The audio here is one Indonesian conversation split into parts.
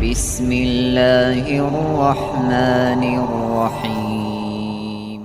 بسم الله الرحمن الرحيم.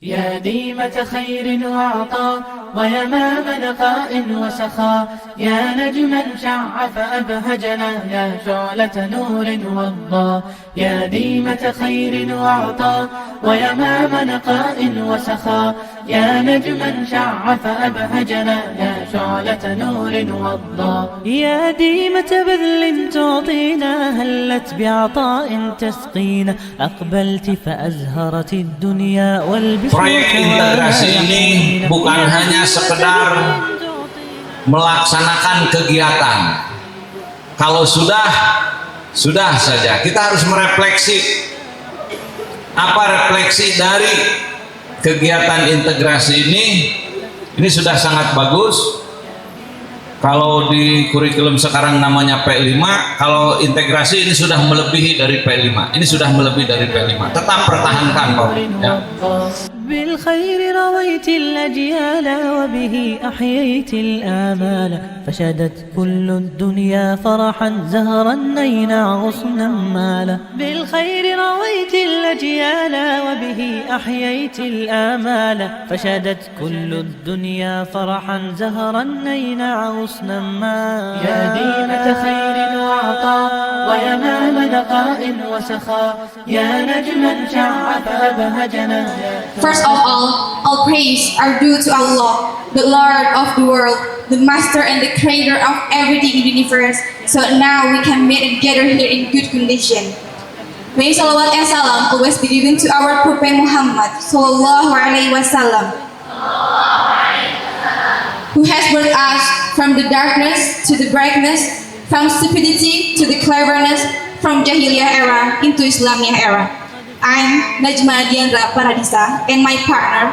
يا ديمة خير وعطاء ويمام نقاء وسخاء، يا نجما شع فأبهجنا، يا شعلة نور وضاء. يا ديمة خير وعطاء ويمام نقاء وسخاء، يا نجما شع فأبهجنا، يا شعلة نور وضاء. يا ديمة بذل تعطينا، هلت بعطاء تسقينا، أقبلت فأزهرت الدنيا والبسمة. Proyek integrasi ini bukan hanya sekedar melaksanakan kegiatan. Kalau sudah saja. Kita harus merefleksi. Apa refleksi dari kegiatan integrasi ini? Ini sudah sangat bagus. Kalau di kurikulum sekarang namanya P5, kalau integrasi ini sudah melebihi dari P5. Ini sudah melebihi dari P5. Tetap pertahankan, Pak. Ya. بالخير رويت الأجيال وبه أحييت الآمال، فشدت كل الدنيا فرحا زهرا نينا غصنا مالا. بالخير رويت الأجيال وبه أحييت الآمال، فشدت كل الدنيا فرحا زهرا نينا غصنا مالا. يا ديمة خير وعطاء ويمام نقاء وسخاء، يا نجما شع فأبهجنا. First of all praise are due to Allah, the Lord of the world, the Master and the Creator of everything in the universe. So now we can meet and gather here in good condition. May salawat and salam always be given to our Prophet Muhammad sallallahu alaihi wasallam, who has brought us from the darkness to the brightness, from stupidity to the cleverness, from Jahiliyah era into Islamiyah era. I'm Najma Diandra Paradisa and my partner,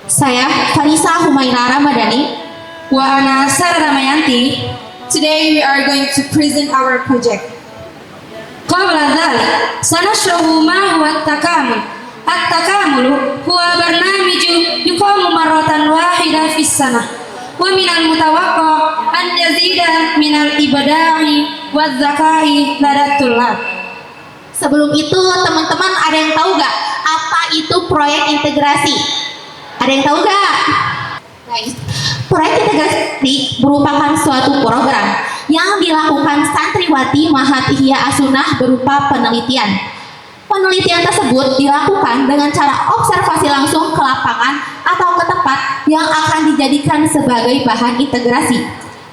saya Farisa Humaira Ramadhani, wa ana Sarah Ramayanti. Today we are going to present our project. Qabla dhalik sanashrahu ma huwa at-takamul. At-takamulu huwa barnamiju yuqamu marratan wahida fis sanah, wa minal mutawaqqa an yazida minal ibadahi wa zakai ladatul lab. Sebelum itu teman-teman ada yang tahu gak apa itu proyek integrasi? Ada yang tahu gak? Guys, proyek integrasi merupakan suatu program yang dilakukan santriwati Mahat Ihya As-Sunnah berupa penelitian. Penelitian tersebut dilakukan dengan cara observasi langsung ke lapangan atau ke tempat yang akan dijadikan sebagai bahan integrasi.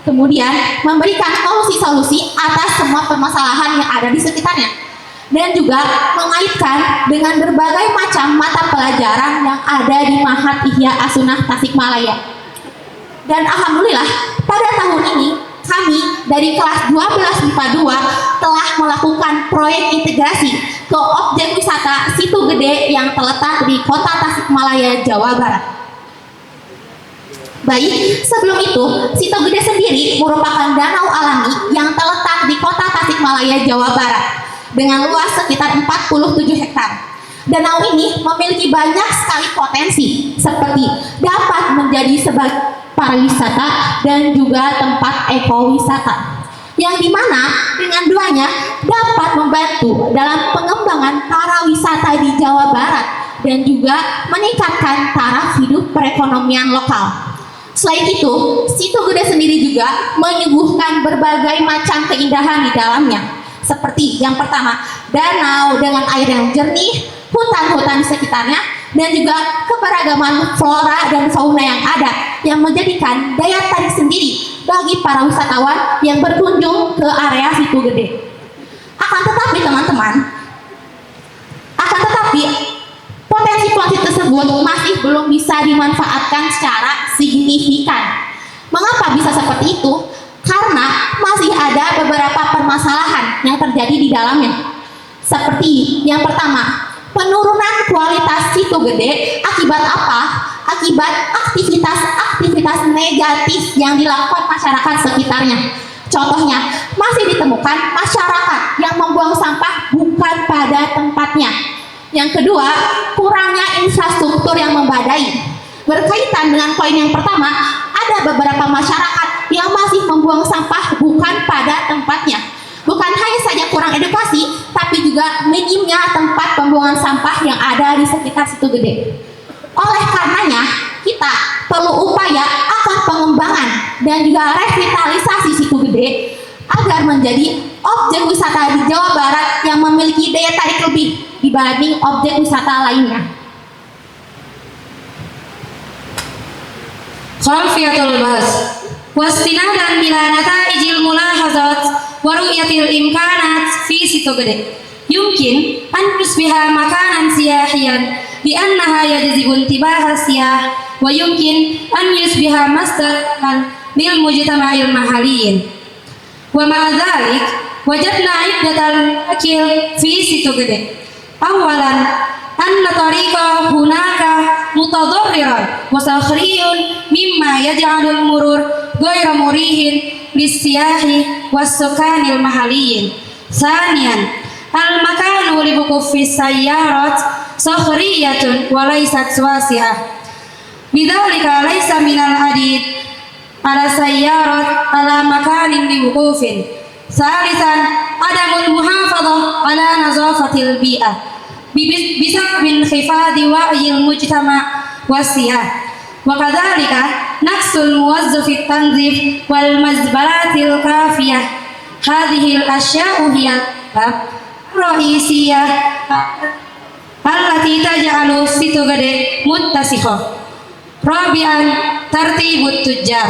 Kemudian memberikan solusi-solusi atas semua permasalahan yang ada di sekitarnya. Dan juga mengaitkan dengan berbagai macam mata pelajaran yang ada di Mahat Ihya As-Sunnah Tasikmalaya. Dan alhamdulillah pada tahun ini kami dari kelas 12 MIPA 2 telah melakukan proyek integrasi ke objek wisata Situ Gede yang terletak di Kota Tasikmalaya, Jawa Barat. Baik, sebelum itu Situ Gede sendiri merupakan danau alami yang terletak di Kota Tasikmalaya, Jawa Barat, dengan luas sekitar 47 hektar. Danau ini memiliki banyak sekali potensi, seperti dapat menjadi sebagai pariwisata dan juga tempat ekowisata, yang dimana dengan duanya dapat membantu dalam pengembangan pariwisata di Jawa Barat dan juga meningkatkan taraf hidup perekonomian lokal. Selain itu, Situ Gede sendiri juga menyuguhkan berbagai macam keindahan di dalamnya, seperti yang pertama, danau dengan air yang jernih, hutan-hutan di sekitarnya, dan juga keberagaman flora dan fauna yang ada, yang menjadikan daya tarik sendiri bagi para wisatawan yang berkunjung ke area Situ Gede. Akan tetapi teman-teman, potensi-potensi tersebut masih belum bisa dimanfaatkan secara signifikan. Mengapa bisa seperti itu? Karena masih ada beberapa permasalahan yang terjadi di dalamnya. Seperti yang pertama, penurunan kualitas Situ Gede. Akibat apa? Akibat aktivitas negatif yang dilakukan masyarakat sekitarnya. Contohnya, masih ditemukan masyarakat yang membuang sampah bukan pada tempatnya. Yang kedua, kurangnya infrastruktur yang memadai. Berkaitan dengan poin yang pertama, ada beberapa masyarakat yang masih membuang sampah bukan pada tempatnya. Bukan hanya saja kurang edukasi, tapi juga minimnya tempat pembuangan sampah yang ada di sekitar Situ Gede. Oleh karenanya, kita perlu upaya akan pengembangan dan juga revitalisasi Situ Gede agar menjadi objek wisata di Jawa Barat yang memiliki daya tarik lebih dibanding objek wisata lainnya. Khafiyatul Bahas wastinadan bila nataijil mulahazat wa ru'yatil imkanat fi Situ Gede yumkin an tusbiha makanan siyahiyan bi annaha yajzibu intibaha siyah wa yumkin an yusbiha masdaran lil mujtama'il mahalliyin wa ma'a dhalik wajadna iddatal akil fi Situ Gede. Awalan anna tariqa hunaka mutadarriran wa sakhriyun mimma yaj'alul murur ghayra murihin lis-siyahi was-sukanil mahalliyin. Thaniyan al-makanu li wuqufi sayyarat sakhriyatun wa laysat wasi'ah. Bidzalika laysa minal adid ala sayyarat ala makanin li wuqufin. Thalithan adamul muhafadhah ala nazafatil bi'ah bisababin khifadi wa'yil mujtama' wasiyah wa kadzalika naqsul muwazzafit tanzif wal mazbalatil kafiyah hadhil asya'u hiya raisiyah allati taj'alu Situ Gede muttasikhah. Rabi'an tartibut tujjar.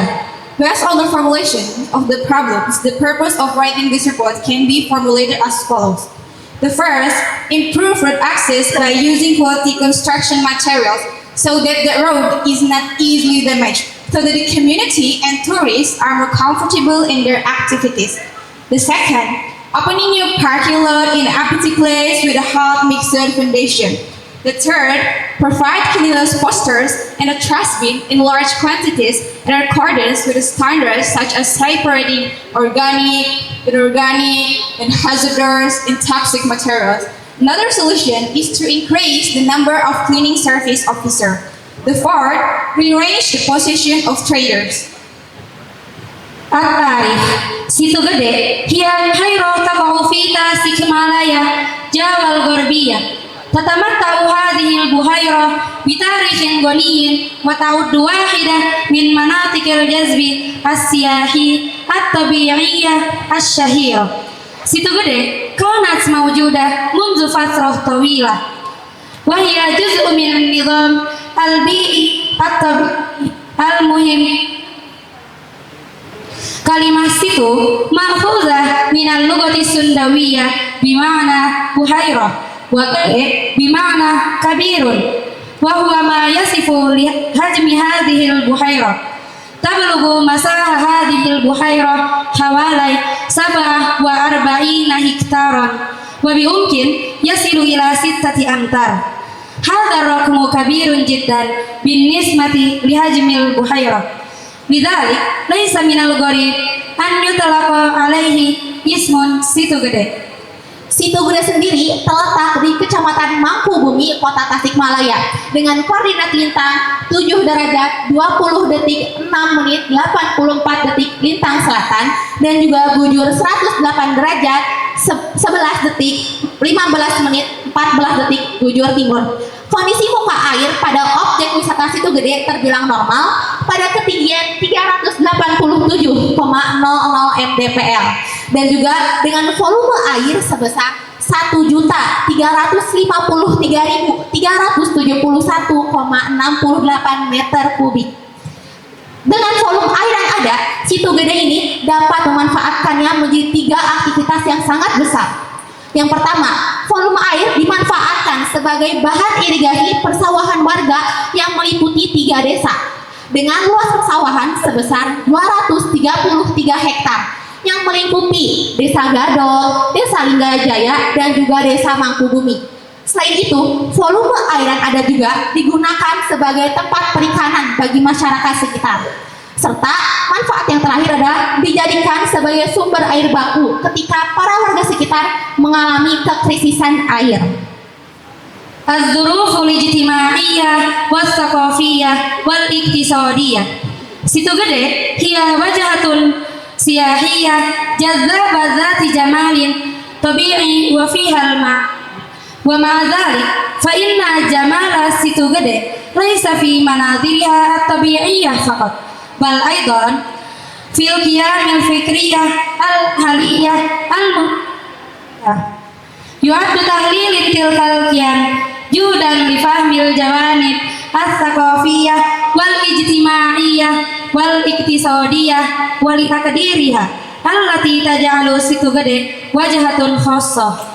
Based on the formulation of the problems, the purpose of writing this report can be formulated as follows. The first, improve road access by using quality construction materials so that the road is not easily damaged, so that the community and tourists are more comfortable in their activities. The second, opening new parking lot in an empty place with a hot mixed foundation. The third, provide cleanliness posters and a trash bin in large quantities in accordance with the standards such as separating organic, inorganic, and hazardous and toxic materials. Another solution is to increase the number of cleaning service officers. The fourth, rearrange the position of traders. At-tarikh Situ Gede hiya hayrah taqa'u fi tasik Malaya Jawal Gharbiyah. Tatamatta'u hadhihi al-buhayrah bitarikhin ghaniyyin wa ta'uddu wahidah min manatikil jazbi as-siyahi at-tabi'iyyah asy-syahirah. Situ Gede kanat mawjudah mundu fatrah tawilah wa hiya juz'un min an-nizam al-bi'i at-tabi'i al-muhim. Kalimah situ ma'khuzah minal lughati sundawiyah bima'na buhairah wa qad bima'na kabirun wa huwa ma yasifu li hajmi hadhihi al-buhairah. Tablughu masaha hadhihi al-buhairah hawalai 47 hektaran wa biumkin yasilu ila 6 amtar. Hadha raqmu kabirun jiddan bin nisbati li hajmi al-buhairah. Bidzalik laisa minal gharib an yutlaqa alaihi ismun Situ Gede. Situ Gede sendiri terletak di Kecamatan Mangkubumi, Kota Tasikmalaya dengan koordinat lintang 7 derajat 20 detik 6 menit 84 detik lintang selatan dan juga bujur 108 derajat 11 detik 15 menit 14 detik bujur timur. Kondisi muka air pada objek wisata Situ Gede terbilang normal pada ketinggian 387,00 mdpl dan juga dengan volume air sebesar 1.053.371,68 meter kubik. Dengan volume air yang ada, Situ Gede ini dapat memanfaatkannya menjadi 3 aktivitas yang sangat besar. Yang pertama, volume air dimanfaatkan sebagai bahan irigasi persawahan warga yang meliputi 3 desa dengan luas persawahan sebesar 233 hektar yang melingkupi Desa Gadol, Desa Linggajaya, dan juga Desa Mangkubumi. Selain itu, volume air yang ada juga digunakan sebagai tempat perikanan bagi masyarakat sekitar. Serta manfaat yang terakhir adalah dijadikan sebagai sumber air baku ketika para warga sekitar mengalami kekrisisan air. az-dzuruful ijtima'iyyah was-saqafiyyah wal-iqtisadiyah. Situ Gede hiya wajhatun siyahiyah jazzabah dzati jamalin tabi'i wa fiha al-ma' wa ma dzalik fa inna jamala Situ Gede laisa fi manadhiriha at-tabi'iyyah faqat bal aidan fil qiyamil fikriyah al-haliyah yu'addu tahlilin tilkal qiyam judan li fahmil jawanib as-saqafiyyah wal ijtima'iyyah wal iktisadiyah wal takdiriha allati taj'alu Situ Gede wajhatun khassah.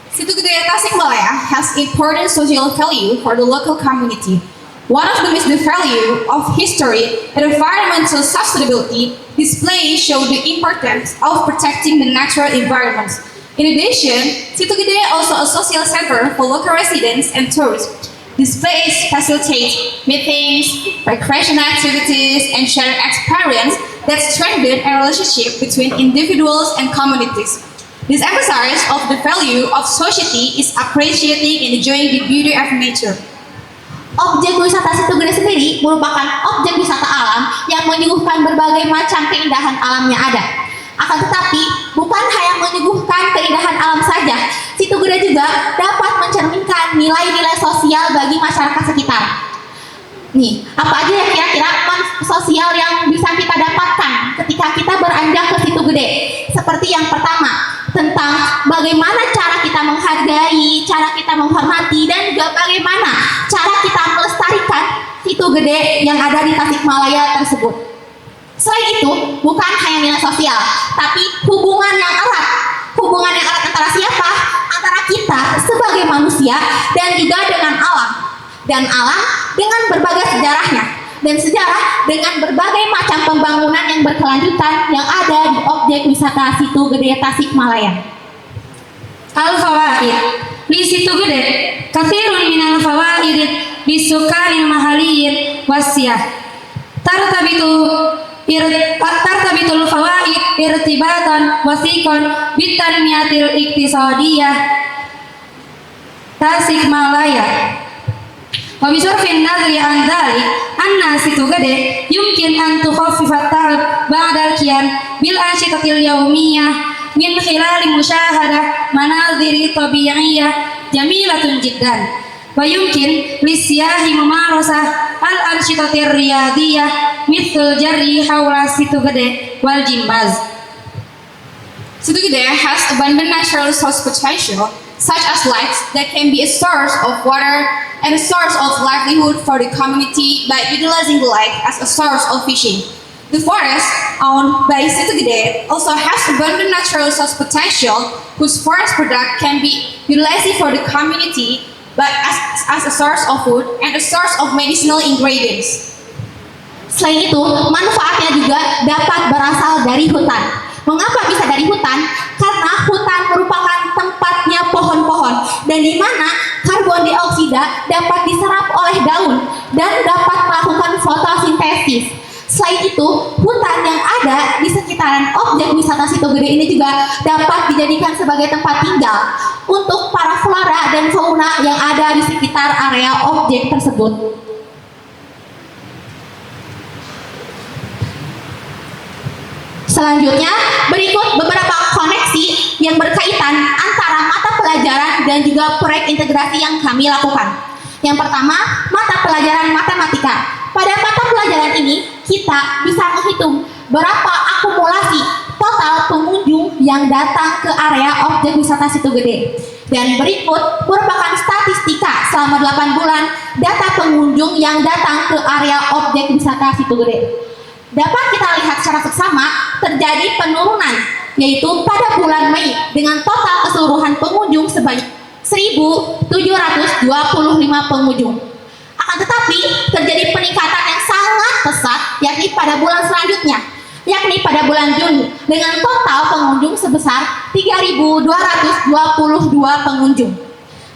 Situ Gede Tasikmalaya has important social value for the local community. One of them is the value of history and environmental sustainability. Displays show the importance of protecting the natural environment. In addition, Situ Gede also a social center for local residents and tourists. Displays facilitate meetings, recreational activities, and shared experience that strengthen a relationship between individuals and communities. This emphasis of the value of society is appreciating and enjoying the beauty of nature. Objek wisata Situ Gede sendiri merupakan objek wisata alam yang menyuguhkan berbagai macam keindahan alam yang ada. Akan tetapi, bukan hanya menyuguhkan keindahan alam saja, Situ Gede juga dapat mencerminkan nilai-nilai sosial bagi masyarakat sekitar. Nih, apa aja ya kira-kira sosial yang bisa kita dapatkan ketika kita beranjak ke Situ Gede? Seperti yang pertama, tentang bagaimana cara kita menghargai, cara kita menghormati, dan juga bagaimana cara kita melestarikan Situ Gede yang ada di Tasikmalaya tersebut. Selain itu, bukan hanya nilai sosial, tapi hubungan yang erat. Hubungan yang erat antara siapa? Antara kita sebagai manusia dan juga dengan alam. Dan alam dengan berbagai sejarahnya. Dan sejarah dengan berbagai macam pembangunan yang berkelanjutan yang ada di objek wisata Situ Gede Tasikmalaya. Al-fawaid li Situ Gede katsirun minal fawaid bisukanil mahaliyyin wasiyah tartabitul fawaid irtibatan wasiqan bitanmiyatil iktisadiyah Tasikmalaya. Wa bisurfin nadri an dhalik anna Situ Gede yumkin an tukhaffifat ta'ab ba'dal qiyam bil anshitatil yawmiyah min khilali musyahadah manadhiri tabi'iyyah jamilatun jiddan wa yumkin lisyahi mumarasah al anshitatir riyadiyah mithl jarri hawla Situ Gede wal jimbaz. Situ Gede has abundant natural resource potential, such as lakes that can be a source of water and a source of livelihood for the community by utilizing the lake as a source of fishing. The forest owned by Situ Gede also has abundant natural resource potential, whose forest product can be utilized for the community but as a source of food and a source of medicinal ingredients. Selain itu, manfaatnya juga dapat berasal dari hutan. Mengapa bisa dari hutan? Karena hutan merupakan tempatnya pohon-pohon dan di mana karbon dioksida dapat diserap oleh daun dan dapat melakukan fotosintesis. Selain itu, hutan yang ada di sekitaran objek wisata Situ Gede ini juga dapat dijadikan sebagai tempat tinggal untuk para flora dan fauna yang ada di sekitar area objek tersebut. Selanjutnya, berikut beberapa koneksi yang berkaitan antara mata pelajaran dan juga proyek integrasi yang kami lakukan. Yang pertama, mata pelajaran matematika. Pada mata pelajaran ini, kita bisa menghitung berapa akumulasi total pengunjung yang datang ke area objek wisata Situ Gede. Dan berikut merupakan statistika selama 8 bulan data pengunjung yang datang ke area objek wisata Situ Gede. Dapat kita lihat secara seksama terjadi penurunan, yaitu pada bulan Mei dengan total keseluruhan pengunjung sebanyak 1.725 pengunjung. Akan tetapi terjadi peningkatan yang sangat pesat yakni pada bulan selanjutnya, yakni pada bulan Juni dengan total pengunjung sebesar 3.222 pengunjung.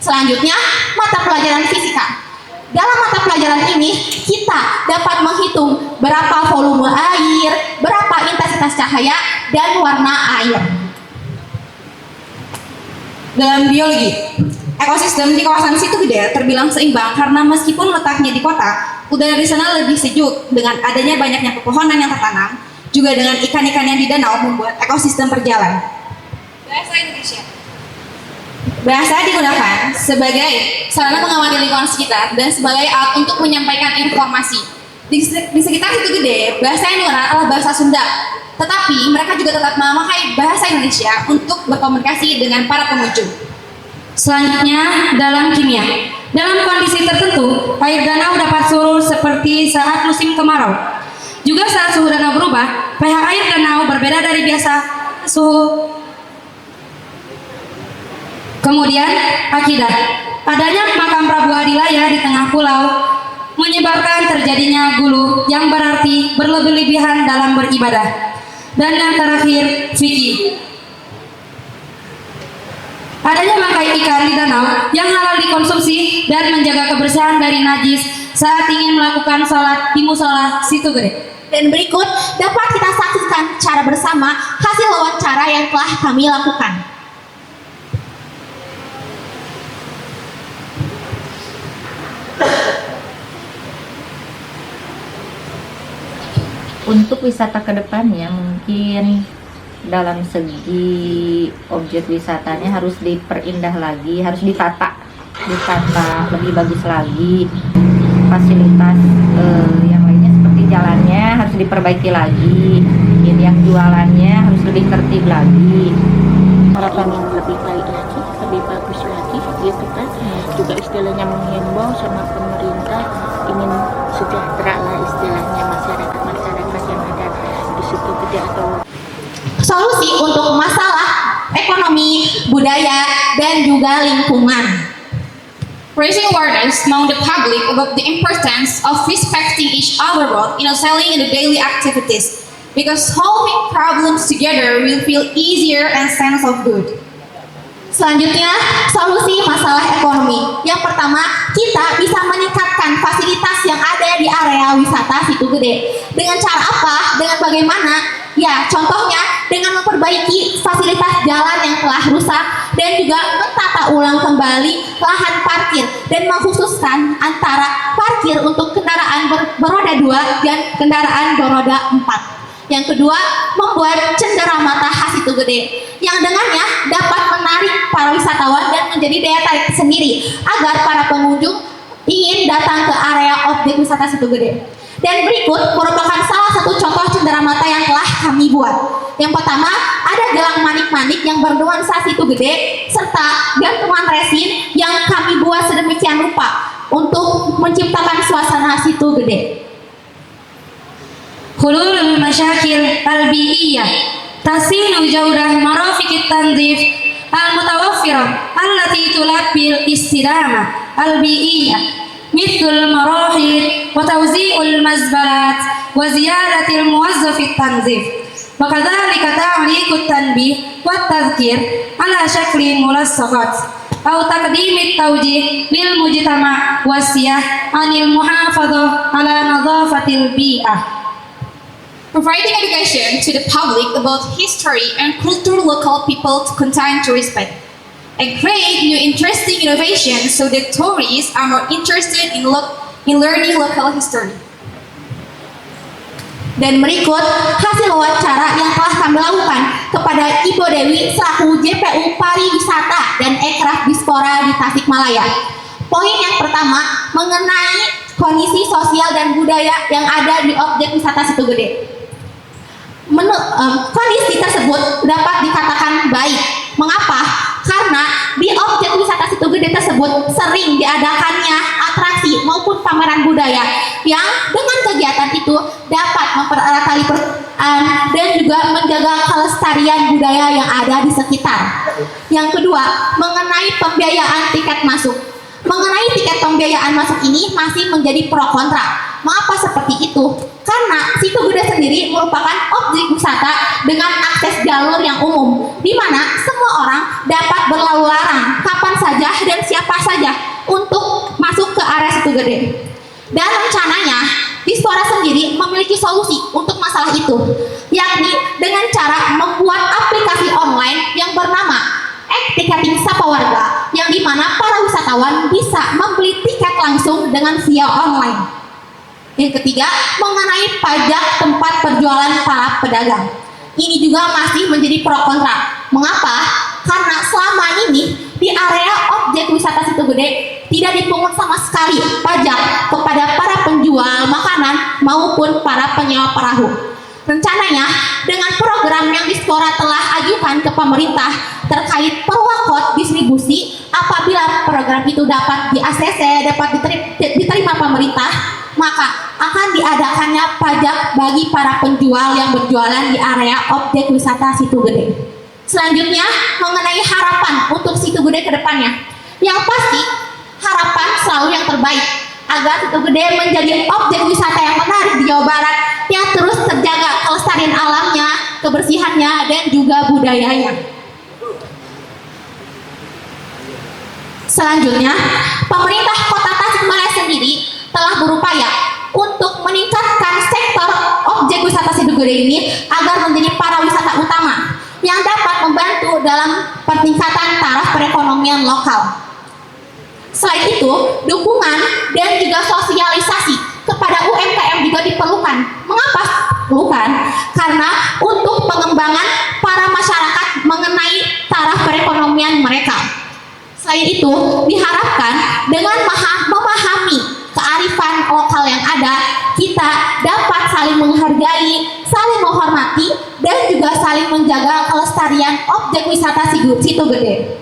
Selanjutnya, mata pelajaran fisika. Dalam mata pelajaran ini, kita dapat menghitung berapa volume air, berapa intensitas cahaya, dan warna air. Dalam biologi, Ekosistem di kawasan Situ Gede terbilang seimbang karena meskipun letaknya di kota, udara di sana lebih sejuk dengan adanya banyaknya pepohonan yang tertanam, juga dengan ikan-ikan yang di danau membuat ekosistem berjalan. Bahasa Indonesia. Bahasa digunakan sebagai sarana mengamati lingkungan sekitar dan sebagai alat untuk menyampaikan informasi. Di sekitar Situ Gede, bahasa yang digunakan adalah bahasa Sunda. Tetapi mereka juga tetap memakai bahasa Indonesia untuk berkomunikasi dengan para pengunjung. Selanjutnya, dalam kimia. Dalam kondisi tertentu, air danau dapat surut seperti saat musim kemarau. Juga saat suhu danau berubah, pH air danau berbeda dari biasa suhu. Kemudian, akidah. Adanya makam Prabu Adilaya di tengah pulau menyebabkan terjadinya gulu yang berarti berlebih-lebihan dalam beribadah. Dan yang terakhir, fikih. Adanya bangkai ikan di danau yang halal dikonsumsi dan menjaga kebersihan dari najis saat ingin melakukan sholat di musola Situ Gede. Dan berikut dapat kita saksikan cara bersama hasil wawancara yang telah kami lakukan. Untuk wisata ke depannya mungkin dalam segi objek wisatanya harus diperindah lagi, harus ditata lebih bagus lagi. Fasilitas yang lainnya seperti jalannya harus diperbaiki lagi, yang jualannya harus lebih tertib lagi. Harapan yang lebih baik lagi, lebih bagus lagi gitu kan. Juga istilahnya menghimbau sama pemerintah ingin sejahtera lah istilahnya masyarakat yang ada di Situ Gede atau Solusi untuk masalah ekonomi, budaya, dan juga lingkungan. Raising awareness among the public about the importance of respecting each other role in excelling in the daily activities, because solving problems together will feel easier and sense of good. Selanjutnya, solusi masalah ekonomi. Yang pertama, kita bisa meningkatkan fasilitas yang ada di area wisata Situ Gede. Dengan cara apa? Dengan bagaimana? Ya, contohnya dengan memperbaiki fasilitas jalan yang telah rusak dan juga mentata ulang kembali lahan parkir dan mengkhususkan antara parkir untuk kendaraan beroda 2 dan kendaraan beroda 4. Yang kedua, membuat cenderamata khas Situ Gede yang dengannya dapat menarik para wisatawan dan menjadi daya tarik sendiri agar para pengunjung ingin datang ke area objek wisata Situ Gede. Dan berikut merupakan salah satu contoh cenderamata yang telah kami buat. Yang pertama, ada gelang manik-manik yang bernuansa Situ Gede serta gantungan resin yang kami buat sedemikian rupa untuk menciptakan suasana Situ Gede. Hulul masyakil al-bi'iyah tasinu jaudah marafiqit tanzif al-mutawaffirah allati tulabbil istidamah al-bi'iyah mithlul marahid wa tawzi'ul mazbalat wa ziyadatil muwazzafit tanzif wa kadzalika ta'liqut tanbih wa tadhkir ala syakli mulassaqat aw taqdimit tawjih lil mujtama' wasiyah anil muhafadzah ala nadhafatil bi'ah. Providing education to the public about history and culture local people to continue to respect, and create new interesting innovations so that tourists are more interested in learning local history. Dan berikut hasil wawancara yang telah kami lakukan kepada Ibu Dewi selaku JPU Pariwisata dan Ekraf Dispora di Tasikmalaya. Poin yang pertama mengenai kondisi sosial dan budaya yang ada di objek wisata Situ Gede. Kondisi tersebut dapat dikatakan baik. Mengapa? Karena di objek wisata Situ Gede tersebut sering diadakannya atraksi maupun pameran budaya yang dengan kegiatan itu dapat mempererat tali persaudaraan dan juga menjaga kelestarian budaya yang ada di sekitar. Yang kedua, mengenai pembiayaan tiket masuk. Mengenai tiket pembiayaan masuk ini masih menjadi pro kontra. Mengapa seperti itu? Karena Situ Gede sendiri merupakan objek wisata dengan akses jalur yang umum, di mana semua orang dapat berlalu larang kapan saja dan siapa saja untuk masuk ke area Situ Gede. Dan rencananya, Dispora sendiri memiliki solusi untuk masalah itu, yakni dengan cara membuat aplikasi online yang bernama Ticketing Sapa Warga, yang dimana para wisatawan bisa membeli tiket langsung dengan via online. Yang ketiga, mengenai pajak tempat berjualan para pedagang. Ini juga masih menjadi pro kontra. Mengapa? Karena selama ini di area objek wisata Situ Gede tidak dipungut sama sekali pajak kepada para penjual makanan maupun para penyewa perahu. Rencananya, dengan program yang Dispora telah ajukan ke pemerintah terkait perwakot distribusi, apabila program itu dapat di-ACC, dapat diterima pemerintah, maka akan diadakannya pajak bagi para penjual yang berjualan di area objek wisata Situ Gede. Selanjutnya, mengenai harapan untuk Situ Gede ke depannya. Yang pasti, harapan selalu yang terbaik agar Situ Gede menjadi objek wisata yang menarik di Jawa Barat, yang terus terjaga kelestarian alamnya, kebersihannya, dan juga budayanya. Selanjutnya, pemerintah Kota Tasikmalaya sendiri telah berupaya untuk meningkatkan sektor objek wisata Situ Gede ini agar menjadi pariwisata utama yang dapat membantu dalam peningkatan taraf perekonomian lokal. Selain itu, dukungan dan juga sosialisasi kepada UMKM juga diperlukan. Mengapa diperlukan? Karena untuk pengembangan para masyarakat mengenai taraf perekonomian mereka. Selain itu, diharapkan dengan memahami kearifan lokal yang ada, kita dapat saling menghargai, saling menghormati, dan juga saling menjaga kelestarian objek wisata Situ Gede.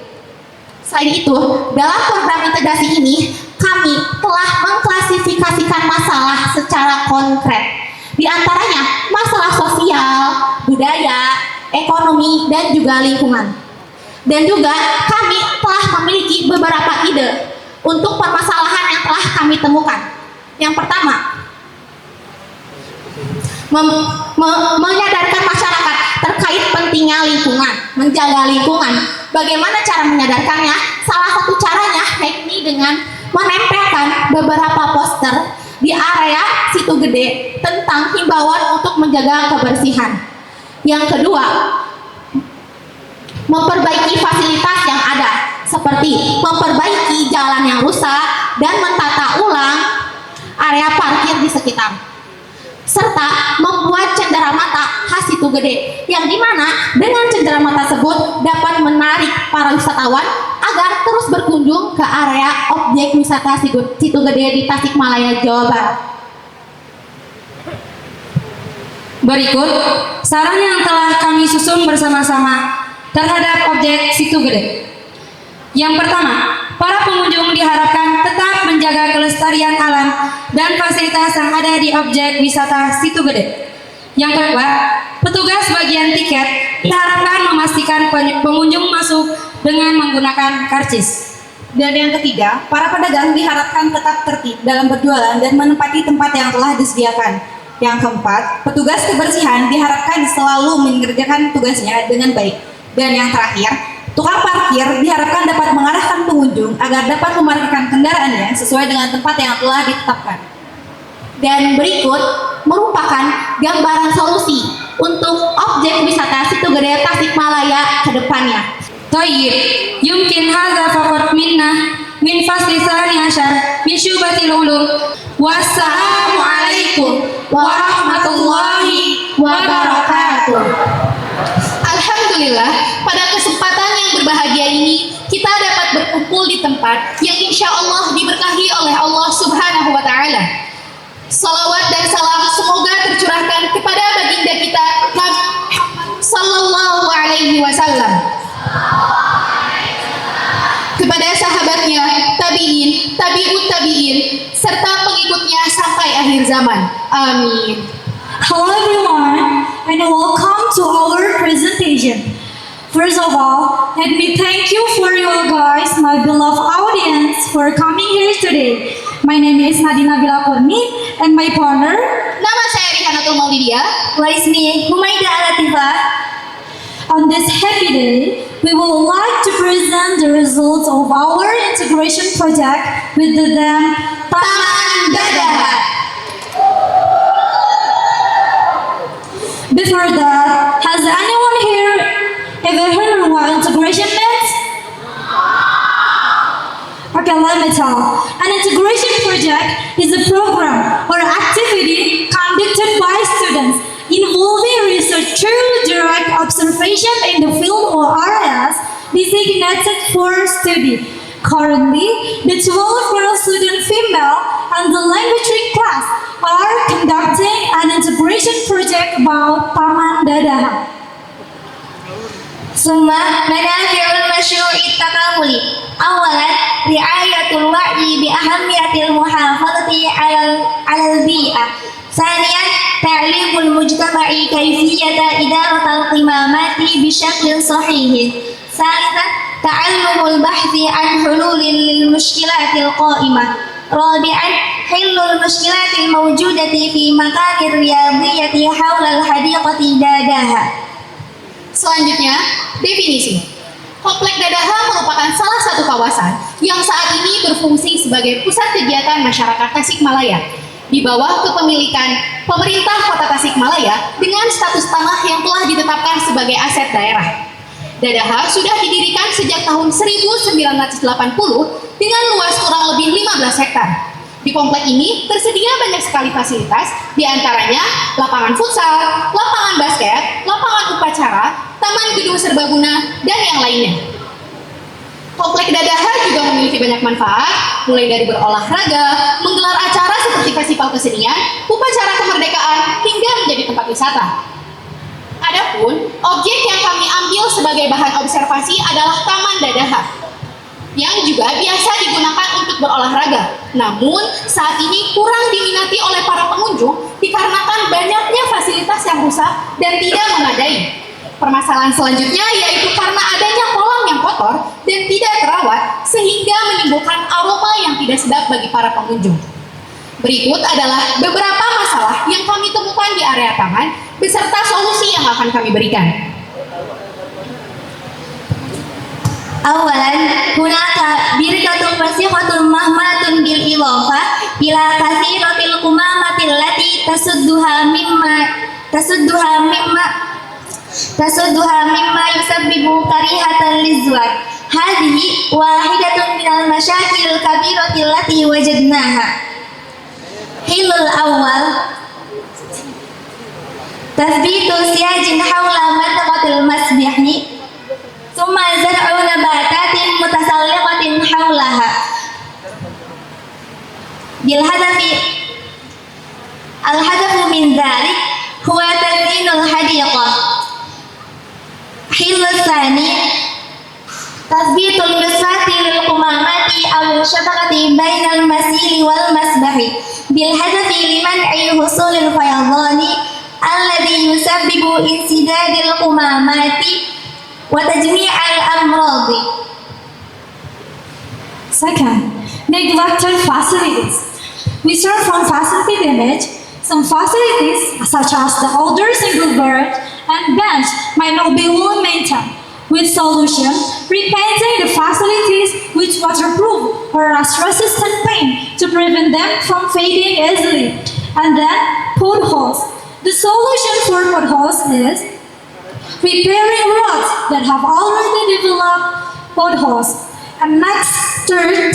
Selain itu, dalam program integrasi ini, kami telah mengklasifikasikan masalah secara konkret. Di antaranya, masalah sosial, budaya, ekonomi, dan juga lingkungan. Dan juga kami telah memiliki beberapa ide untuk permasalahan yang telah kami temukan. Yang pertama, menyadarkan masyarakat terkait pentingnya lingkungan, menjaga lingkungan. Bagaimana cara menyadarkannya? Salah satu caranya yakni dengan menempelkan beberapa poster di area Situ Gede tentang himbauan untuk menjaga kebersihan. Yang kedua, memperbaiki fasilitas yang ada, seperti memperbaiki jalan yang rusak dan mentata ulang area parkir di sekitar, serta membuat cenderamata khas Situ Gede, yang dimana dengan cenderamata tersebut dapat menarik para wisatawan agar terus berkunjung ke area objek wisata Situ Gede di Tasikmalaya, Jawa Barat. Berikut saran yang telah kami susun bersama-sama terhadap objek Situ Gede. Yang pertama, para pengunjung diharapkan tetap menjaga kelestarian alam dan fasilitas yang ada di objek wisata Situ Gede. Yang kedua, petugas bagian tiket diharapkan memastikan pengunjung masuk dengan menggunakan karcis. Dan yang ketiga, para pedagang diharapkan tetap tertib dalam berjualan dan menempati tempat yang telah disediakan. Yang keempat, petugas kebersihan diharapkan selalu mengerjakan tugasnya dengan baik. Dan yang terakhir, tukang parkir diharapkan dapat mengarahkan pengunjung agar dapat memarkirkan kendaraannya sesuai dengan tempat yang telah ditetapkan. Dan berikut merupakan gambaran solusi untuk objek wisata Situ Gede Tasikmalaya ke depannya. Thayyib, yumkin hadza faqat minna min fasli tsani asyar min syubatil ulum. Wassalamu alaikum warahmatullahi wabarakatuh. Alhamdulillah, pada kesempatan yang berbahagia ini kita dapat berkumpul di tempat yang insya Allah diberkahi oleh Allah Subhanahu wa Ta'ala. Salawat dan salam semoga tercurahkan kepada baginda kita Muhammad Sallallahu Alaihi Wasallam, kepada sahabatnya, tabiin, tabiut tabiin, serta pengikutnya sampai akhir zaman. Amin. Hello everyone, and welcome to our presentation. First of all, let me thank you for your guys, my beloved audience, for coming here today. My name is Nadina Bilakoni, and my partner, Nama saya Rihanatul Maulidia. Laismi Humaida Alatifah. On this happy day, we would like to present the results of our integration project with the theme Taman Dadahat. Before that, has anyone here ever heard what integration means? Okay, kilometer. An integration project is a program or activity conducted by students involving research through direct observation in the field or areas designated for study. Currently, the 12-year-old student female and the language class are conducting an integration project about Taman Dadaha. Summa manafi'ul masyru'i takamuli. Awalan, ri'ayatul wa'i bi ahammiyatil muhafadati 'alal bi'ah. Thaniyan, ta'limul mujtama'i kayfiyata idaratal qimamati bishaklin sahihin. Thalithan, ta'allumul bahthi an hululin lil mushkilatil qa'imah. Rabi'an, hillul mushkilatil mawjudati fi makanir riyadiyati hawlal hadiqati Dadaha. Selanjutnya, definisi. Komplek Dadaha merupakan salah satu kawasan yang saat ini berfungsi sebagai pusat kegiatan masyarakat Tasikmalaya di bawah kepemilikan pemerintah Kota Tasikmalaya dengan status tanah yang telah ditetapkan sebagai aset daerah. Dadaha sudah didirikan sejak tahun 1980 dengan luas kurang lebih 15 hektar. Di komplek ini tersedia banyak sekali fasilitas, diantaranya lapangan futsal, lapangan basket, lapangan upacara, taman gedung serbaguna, dan yang lainnya. Komplek Dadaha juga memiliki banyak manfaat, mulai dari berolahraga, menggelar acara seperti festival kesenian, upacara kemerdekaan, hingga menjadi tempat wisata. Adapun objek yang kami ambil sebagai bahan observasi adalah Taman Dadaha, yang juga biasa digunakan untuk berolahraga. Namun, saat ini kurang diminati oleh para pengunjung dikarenakan banyaknya fasilitas yang rusak dan tidak memadai. Permasalahan selanjutnya yaitu karena adanya kolam yang kotor dan tidak terawat sehingga menimbulkan aroma yang tidak sedap bagi para pengunjung. Berikut adalah beberapa masalah yang kami temukan di area taman beserta solusi yang akan kami berikan. Awalan, hunaka birkatun fasihatun mahmatun bil ilofa ila kathiratil kumamatil lati tasudduha mimma yusabbibu karihatan lizwat. Hadhihi wahidatun minal masyakil kabiratil lati wajadnaha. Hilul awal, tathbitu siyajin hawla mantaqatil masbihni, thumma zar'u nabatatin mutasalliqatin hawlaha bil hadafi al-hadafu min dhalik huwa tazyinul hadiqah. Hilul thani, tathbitul misfati lil qumamati aw syabakati bainal masili wal masbahi bil hadafi liman ay husulil fayadhani alladhi yusabbibu insidadil qumamati wa tajmi'al amradi. Second, neglected facilities. We start from facility damage. Some facilities, such as the older single bed and bench, might not be well maintained. With solution, repainting the facilities with waterproof or rust-resistant paint to prevent them from fading easily. And then, potholes. The solution for potholes is repairing roads that have already developed potholes. And next, third,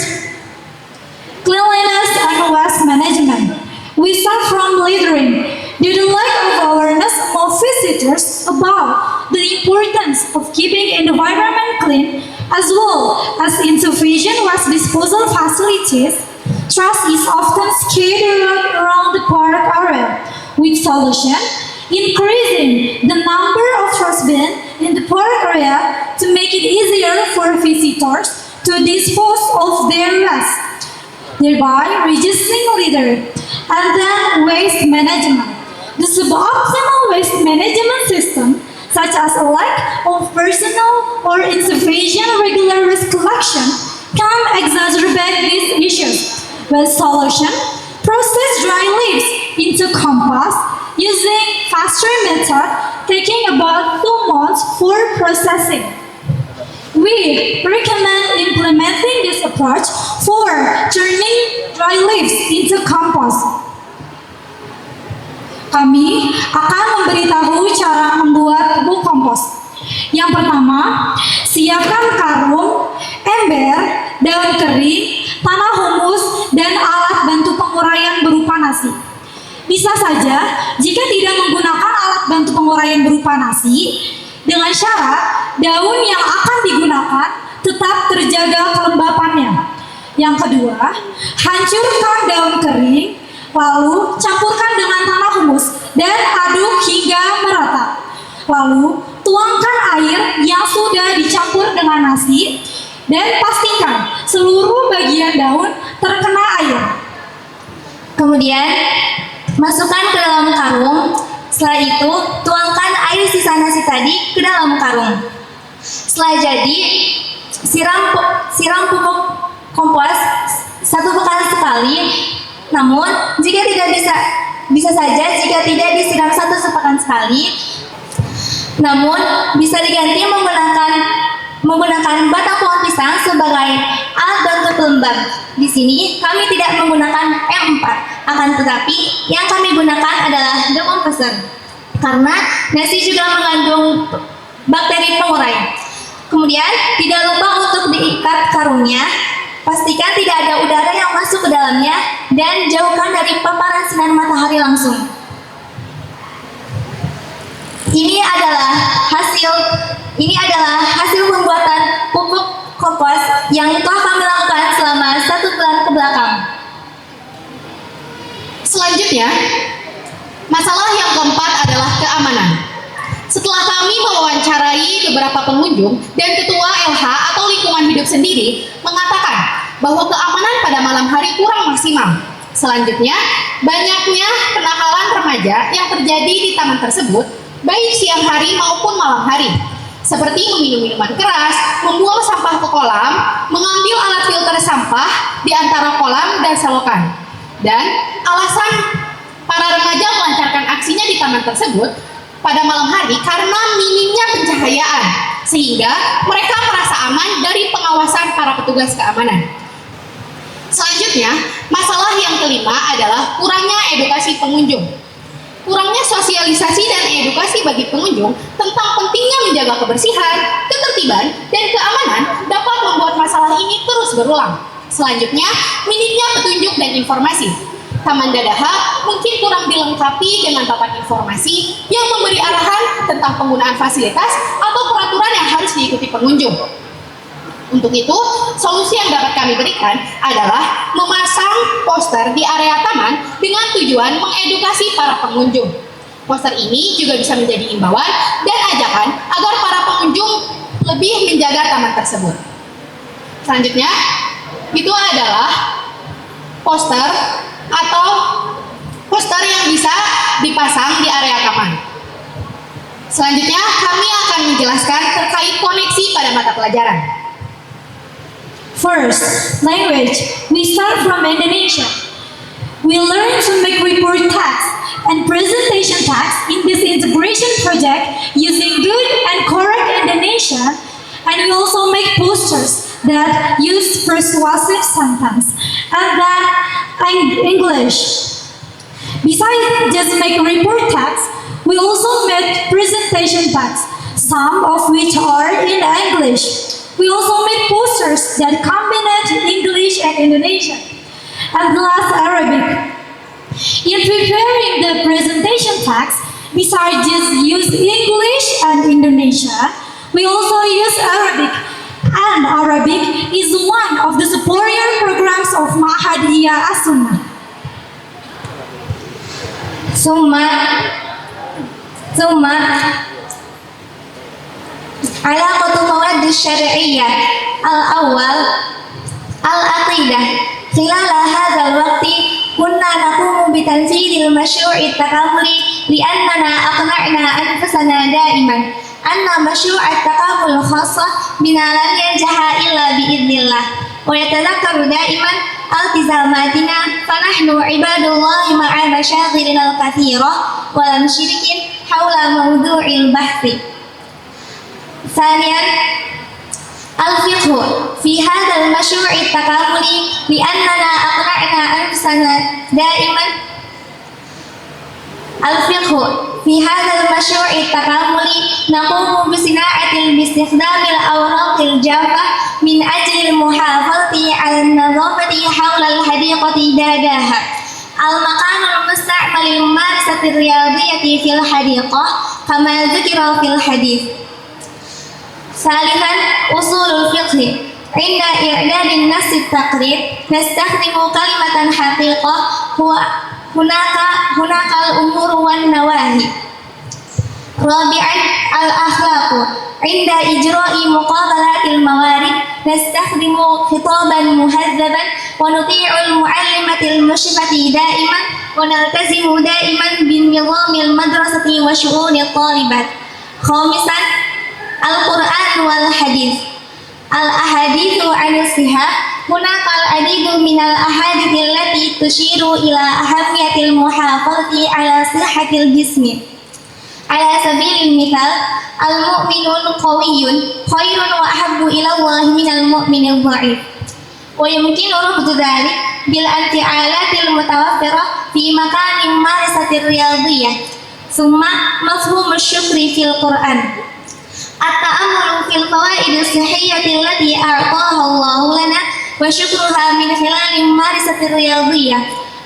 cleanliness and waste management. We start from littering. Due to lack of awareness of visitors about the importance of keeping environment clean, as well as insufficient waste disposal facilities, trash is often scattered around the park area. With solution, increasing the number of trash bins in the park area to make it easier for visitors to dispose of their waste, thereby reducing litter. And then waste management. The suboptimal waste management system, such as a lack of personnel or insufficient regular waste collection, can exacerbate these issues. With solution, process dry leaves into compost using faster method, taking about 2 months for processing. We recommend implementing this approach for turning dry leaves into compost. Kami akan memberitahu cara membuat pupuk kompos. Yang pertama, siapkan karung, ember, daun kering, tanah humus, dan alat bantu penguraian berupa nasi. Bisa saja jika tidak menggunakan alat bantu penguraian berupa nasi, dengan syarat daun yang akan digunakan tetap terjaga kelembapannya. Yang kedua, hancurkan daun kering, lalu campurkan dengan tanah humus dan aduk hingga merata. Lalu tuangkan air yang sudah dicampur dengan nasi dan pastikan seluruh bagian daun terkena air. Kemudian masukkan ke dalam karung. Setelah itu tuangkan air sisa nasi tadi ke dalam karung. Setelah jadi, siram pupuk kompos 1 pekan sekali. Namun jika tidak bisa saja jika tidak disiram 1 sepekan sekali. Namun bisa diganti menggunakan batang pohon pisang sebagai alat bantu pelembab. Di sini kami tidak menggunakan M4, akan tetapi yang kami gunakan adalah decomposer karena nasi juga mengandung bakteri pengurai. Kemudian tidak lupa untuk diikat karungnya. Pastikan tidak ada udara yang masuk ke dalamnya dan jauhkan dari paparan sinar matahari langsung. Ini adalah hasil pembuatan pupuk kompos yang telah kami lakukan selama 1 bulan ke belakang. Selanjutnya, masalah yang keempat adalah keamanan. Setelah kami mewawancarai beberapa pengunjung dan ketua LH atau lingkungan hidup sendiri mengatakan bahwa keamanan pada malam hari kurang maksimal. Selanjutnya, banyaknya kenakalan remaja yang terjadi di taman tersebut, baik siang hari maupun malam hari, seperti meminum minuman keras, membuang sampah ke kolam, mengambil alat filter sampah di antara kolam dan selokan. Dan alasan para remaja melancarkan aksinya di taman tersebut pada malam hari karena minimnya pencahayaan, sehingga mereka merasa aman dari pengawasan para petugas keamanan. Selanjutnya, masalah yang kelima adalah kurangnya edukasi pengunjung. Kurangnya sosialisasi dan edukasi bagi pengunjung tentang pentingnya menjaga kebersihan, ketertiban, dan keamanan dapat membuat masalah ini terus berulang. Selanjutnya, minimnya petunjuk dan informasi. Taman Dadaha mungkin kurang dilengkapi dengan papan informasi yang memberi arahan tentang penggunaan fasilitas atau peraturan yang harus diikuti pengunjung. Untuk itu, solusi yang dapat kami berikan adalah memasang poster di area taman dengan tujuan mengedukasi para pengunjung. Poster ini juga bisa menjadi imbauan dan ajakan agar para pengunjung lebih menjaga taman tersebut. Selanjutnya, itu adalah poster atau poster yang bisa dipasang di area taman. Selanjutnya, kami akan menjelaskan terkait koneksi pada mata pelajaran. First, language. We start from Indonesia. We learn to make report text and presentation text in this integration project using good and correct Indonesian, and we also make posters that use persuasive sentence and then English. Besides just make report text, we also make presentation text, some of which are in English. We also make posters that combine English and Indonesian, and last Arabic. In preparing the presentation text, besides just use English and Indonesia, we also use Arabic. And Arabic is one of the superior programs of Mahadiyah As-Sunnah. Summa Alaqatu mawad syar'iyyah al-awwal al-aqidah. Khilala hadzal waqti kunna naqumu bi tanzilil masyru'i takamuli li'annana aqna'na anfusana da'iman anna masyru'at takamul khassa bina lan yanjaha illa bi'idznillah wa yatadhakkaru da'iman altizamatina fanahnu ibadullahi ma'a masyaghilina al-katsirah wa lam syirikin haula mawdu'il bahthi. ثانيا الفقه في هذا المشروع التكاملي لأننا أقنعنا أنفسنا دائما الفقه في هذا المشروع التكاملي نقوم بصناعة باستخدام الأوراق الجافة من أجل المحافظة على النظافة حول الحديقة داداها المكان المستعمل للممارسة الرياضية في الحديقة كما ذكر في الحديث. ثالثا أصول الفقه عند إعداد النص التقرير نستخدم كلمة حقيقة هناك الأمور والنواهي. رابعا الأخلاق عند إجراء مقابلات الموارد نستخدم خطابا مهذبا ونطيع المعلمة المشرفة دائما ونلتزم دائما بالنظام المدرسة وشؤون الطالبات. خامسا القرآن والحديث. الأحاديث عن الصحة هناك العديد من الأحاديث التي تشير إلى أهمية المحافظة على صحة الجسم. على سبيل المثال المؤمن القوي خير وأحب إلى الله من المؤمن الضعيف، ويمكن ربط ذلك بالانفعالات المتوفرة في مكان الممارسة الرياضية. ثم مفهوم الشكر في القرآن. التأمل في الفوائد الصحية التي أعطاها الله لنا وشكرها من خلال الممارسة الرياضية،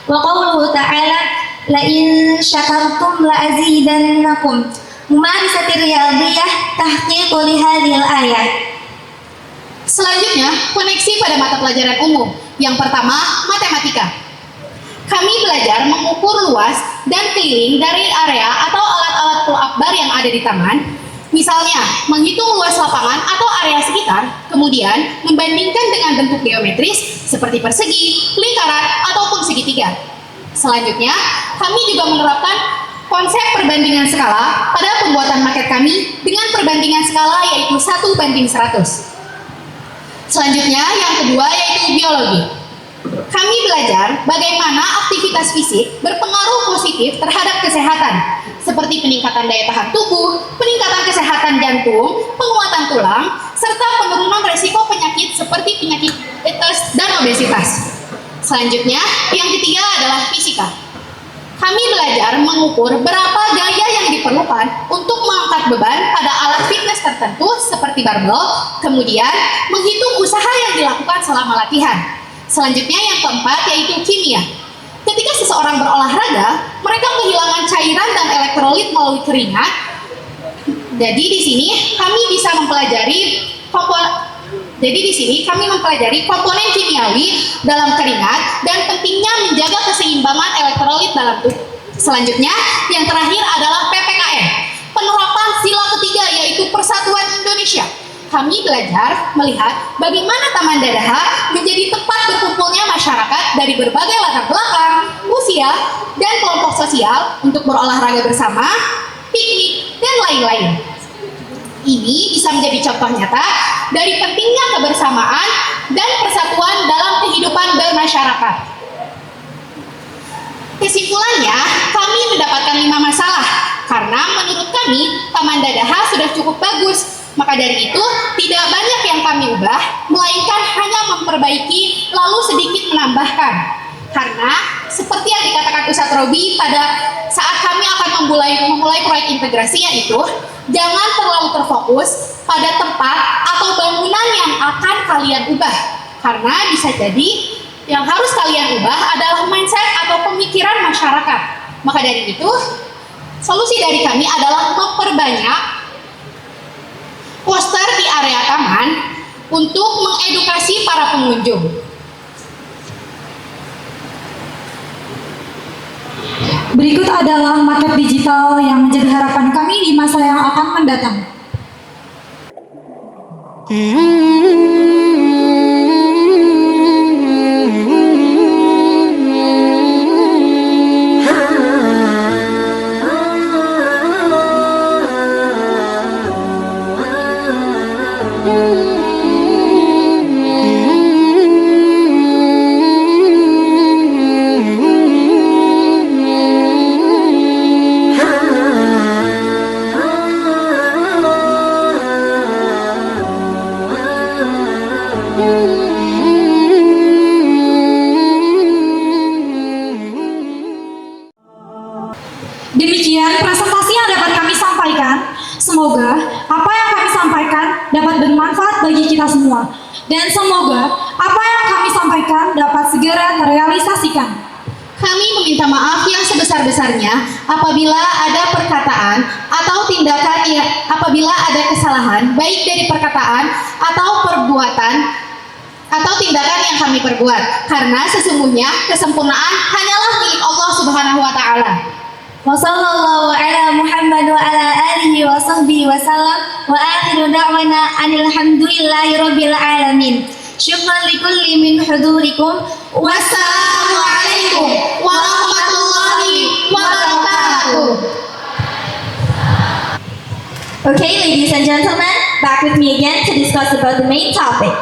وقوله تعالى لئن شكرتم لأزيدنكم. ممارسة الرياضية تحقيق لهذه الآيات. Selanjutnya, koneksi pada mata pelajaran umum. Yang pertama, matematika. Kami belajar mengukur luas dan keliling dari area atau alat-alat pull-up bar yang ada di taman. Misalnya, menghitung luas lapangan atau area sekitar, kemudian membandingkan dengan bentuk geometris seperti persegi, lingkaran, ataupun segitiga. Selanjutnya, kami juga menerapkan konsep perbandingan skala pada pembuatan maket kami dengan perbandingan skala yaitu 1:100. Selanjutnya, yang kedua yaitu biologi. Kami belajar bagaimana aktivitas fisik berpengaruh positif terhadap kesehatan, seperti peningkatan daya tahan tubuh, peningkatan kesehatan jantung, penguatan tulang, serta penurunan resiko penyakit seperti penyakit diabetes dan obesitas. Selanjutnya, yang ketiga adalah fisika. Kami belajar mengukur berapa gaya yang diperlukan untuk mengangkat beban pada alat fitness tertentu seperti barbel, kemudian menghitung usaha yang dilakukan selama latihan. Selanjutnya yang keempat yaitu kimia. Ketika seseorang berolahraga, mereka kehilangan cairan dan elektrolit melalui keringat. Jadi di sini kami bisa mempelajari komponen kimiawi dalam keringat dan pentingnya menjaga keseimbangan elektrolit dalam tubuh. Selanjutnya, yang terakhir adalah PPKN, penerapan sila ketiga yaitu Persatuan Indonesia. Kami belajar melihat bagaimana Taman Dadaha menjadi tempat berkumpulnya masyarakat dari berbagai latar belakang, usia, dan kelompok sosial untuk berolahraga bersama, piknik, dan lain-lain. Ini bisa menjadi contoh nyata dari pentingnya kebersamaan dan persatuan dalam kehidupan bermasyarakat. Kesimpulannya, kami mendapatkan 5 masalah karena menurut kami Taman Dadaha sudah cukup bagus. Maka dari itu tidak banyak yang kami ubah, melainkan hanya memperbaiki lalu sedikit menambahkan. Karena seperti yang dikatakan Ustadz Robi pada saat kami akan memulai proyek integrasinya itu, jangan terlalu terfokus pada tempat atau bangunan yang akan kalian ubah. Karena bisa jadi yang harus kalian ubah adalah mindset atau pemikiran masyarakat. Maka dari itu, solusi dari kami adalah memperbanyak poster di area taman untuk mengedukasi para pengunjung. Berikut adalah maket digital yang menjadi harapan kami di masa yang akan mendatang. semua. Dan semoga apa yang kami sampaikan dapat segera terrealisasikan. Kami meminta maaf yang sebesar-besarnya apabila ada perkataan atau tindakan apabila ada kesalahan baik dari perkataan atau perbuatan atau tindakan yang kami perbuat, karena sesungguhnya kesempurnaan hanyalah milik Allah Subhanahu wa taala. Wassallallahu ala Muhammad wa ala alihi wa sahbihi wa sallam wa akhiru da'wana alhamdulillahi rabbil alamin. Syukran likulli min hudurikum. Wassalamualaikum warahmatullahi wabarakatuh. Okay, ladies and gentlemen, back with me again to discuss about the main topic.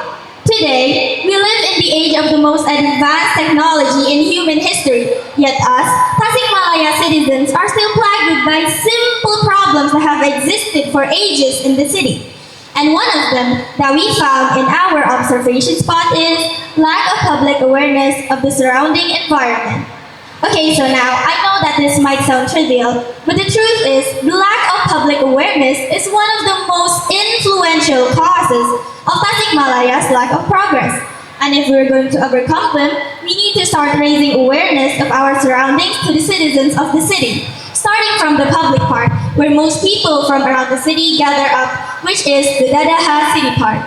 Today, we live in the age of the most advanced technology in human history, yet us, Tasikmalaya citizens, are still plagued by simple problems that have existed for ages in the city. And one of them that we found in our observation spot is lack of public awareness of the surrounding environment. Okay, so now I know that this might sound trivial, but the truth is the lack of public awareness is one of the most influential causes of Tasikmalaya's lack of progress. And if we're going to overcome them, we need to start raising awareness of our surroundings to the citizens of the city, starting from the public park, where most people from around the city gather up, which is the Dadaha City Park.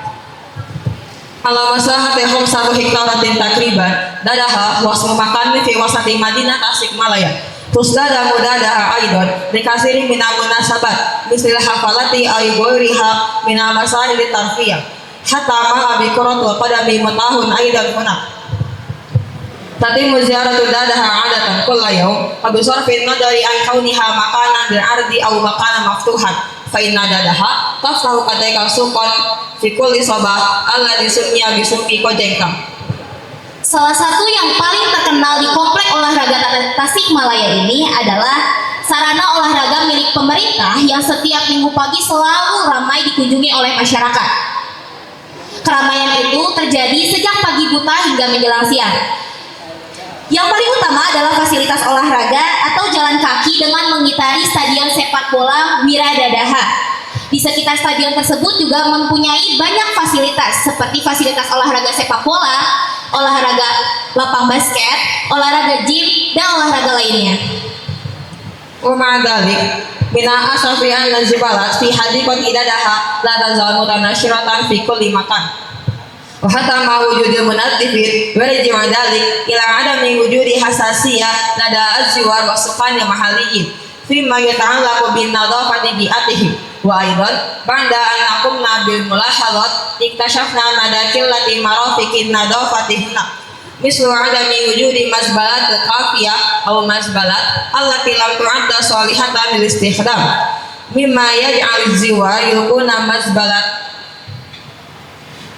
Ala masahatihum 1 hektaratin takriban Dadaha wasmu makani fi wasati Madinah Tasikmalaya. Tusdada mudadaha aidon dikasiri mina munasabat misil hafalati aygoiriha mina masaili tarfiyah hatta ma'a bikuratul qadami matahun aidan hunak. Tatimu ziyaratu Dadaha adatan kulla yawm abisarfin nadari an kauniha makanan bil ardi aw makanan maftuhan fa inna Dadaha taftahu kataika suqan fi kulli sabah alladhi summiya bisummi kojengkang. Salah satu yang paling terkenal di komplek olahraga Tasikmalaya ini adalah sarana olahraga milik pemerintah yang setiap minggu pagi selalu ramai dikunjungi oleh masyarakat. Keramaian itu terjadi sejak pagi buta hingga menjelang siang. Yang paling utama adalah fasilitas olahraga atau jalan kaki dengan mengitari stadion sepak bola Wiradadaha. Di sekitar stadion tersebut juga mempunyai banyak fasilitas seperti fasilitas olahraga sepak bola, olahraga lapang basket, olahraga gym, dan olahraga lainnya. Wa ma'adalik mina asafi an nazibalat fi hadiqati Dadaha la tazal mutanashiratan fi kulli makan. Wa hatta ma wujudil munadifin wa rajima dalik ila adami wujudi hasasiyah lada azziwar wa suqani mahaliyin fi ma yata'allaqu bin nadafati bi'atihim. Wa aidan ba'da an naqumna bil mulahadhat iktashafna madakil lati marafiqin nadafatihna mislu adami wujudi mazbalat kafiyah aw mazbalat allati lam tu'adda salihatan lil istikhdam mimma yaj'al ziwa yukuna mazbalat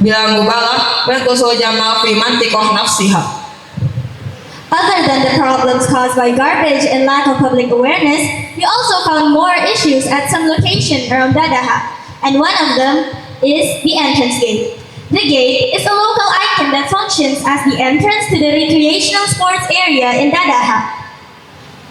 bila mubalah wa kusul jamal fi mantiqah nafsiha. Other than the problems caused by garbage and lack of public awareness, we also found more issues at some location around Dadaha, and one of them is the entrance gate. The gate is a local icon that functions as the entrance to the recreational sports area in Dadaha.